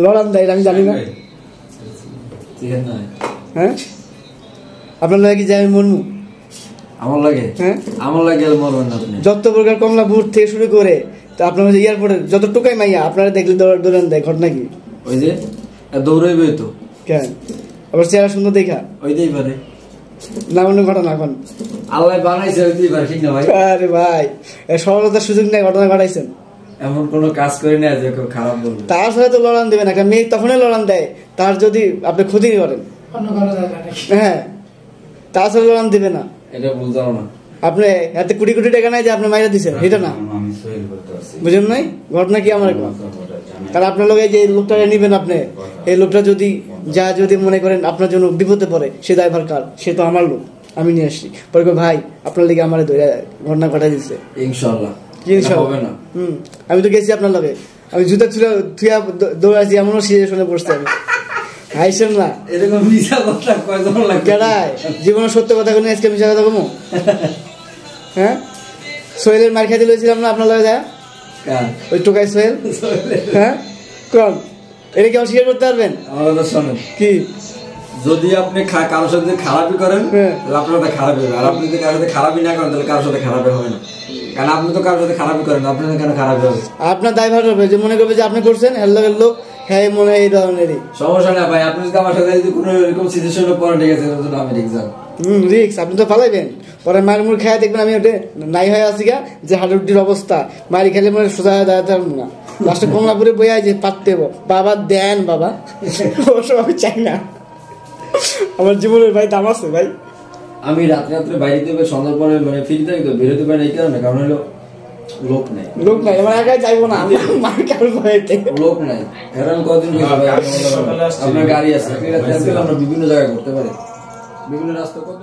লড়ান দেয় আমি জানি না। হ্যাঁ আপনার লাগে কি যাই আমি মরমু? আমার লাগে? হ্যাঁ আমার লাগে মরবেন না আপনি। যত প্রকার কমলা বুট থেকে শুরু করে তো আপনার এয়ারপোর্টে যত টোকাই মাইয়া আপনারা দেখলে দৌড়ান দেয়, ঘটনা কি? ওই যে দৌড়াইবে তো। কেন আবার চেহারা সুন্দর দেখা? ওইটাই পারে না অন্য ঘটনা এখন আল্লাহ বানাইছে, ওইটাই পারে, ঠিক না ভাই? আরে ভাই সরলতার সুযোগ নেই, ঘটনা ঘটাইছেন। এমন কোন কাজ করে না যে কেউ খারাপ বলবে। তার সাথে তো লড়ান দেবেন একটা মেয়ে, তখনই লড়ান দেয় তার যদি আপনি ক্ষতি করেন। হ্যাঁ তার সাথে লড়ান দেবে না, এটা বুঝতাম না। আপনি এত কোটি কোটি টাকা নাই যে আপনি মাইরা দিচ্ছেন, এটা না বুঝেন নাই ঘটনা কি আমার? কারণ আপনার লোক যে লোকটা নিবেন আপনি, এই লোকটা যদি মনে করেন আপনার জন্য বিপদে পড়ে, সে দায়ভার কার? সে তো আমার লোক, আমি নিয়ে আসছি। পরে ভাই আপনার লিগে আমার ঘটনা ঘটাই দিচ্ছে। ইনশাআল্লাহ আমি তো গেছি আপনার লগে, আমি জুতা থুয়া দৌড়াচ্ছি, এমনও সিচুয়েশনে পড়ছি আমি। হাইছেন না এরকম মিছা কথা কয়জন লাগে? কেডায় জীবনের সত্য কথা কোনো আজকে মিছা কথা কমো? হ্যাঁ সোহেলের মার খাইতে লইছিলাম না আপনার লগে যায় ওই টোকাই সোহেল। হ্যাঁ কোন এটা কি অস্বীকার করতে পারবেন? আমার কথা শোনেন, কি যদি আপনি কারোর সাথে খারাপই করেন তাহলে আপনার সাথে খারাপই হবে, আর আপনি যদি কারোর সাথে খারাপই না করেন তাহলে কারোর সাথে খারাপই হবে না। কারণ আপনি তো কারোর সাথে খারাপই করেন, আপনার কেন খারাপই হবে? আপনার দায়ভার হবে যে মনে করবে যে আপনি করছেন, হেল লগের লোক হ্যাঁ মনে এই ধরনেরই সমস্যা না ভাই। আপনি যদি আমার সাথে যদি কোনো এরকম সিচুয়েশনে পড়ে, ঠিক আছে, আমি রিক্স রিক্স আপনি তো পালাইবেন। পরে মায়ের মুড় খায় দেখবেন আমি ওটা নাই হয়ে আসি গা, যে হাডুডির অবস্থা মারি খেলে মনে সোজা হয়ে দাঁড়াতে পারবো না। লাস্টে কমলাপুরে বইয়া যে পাততে বাবা দেন বাবা, ওসব আমি চাই না। আমার জীবনের ভাই দাম আছে ভাই। আমি রাত্রে বাইরে থেকে সন্ধ্যার পরে মানে ফিরে থাকি তো, বেরোতে পারি না। এই কারণে, কারণ হলো লোক নাই আমার একাই যাইবো না, মার কারণ লোক নাই। এখন কদিন আপনার গাড়ি আছে, আমরা বিভিন্ন জায়গায় ঘুরতে পারি, বিভিন্ন রাস্তা কত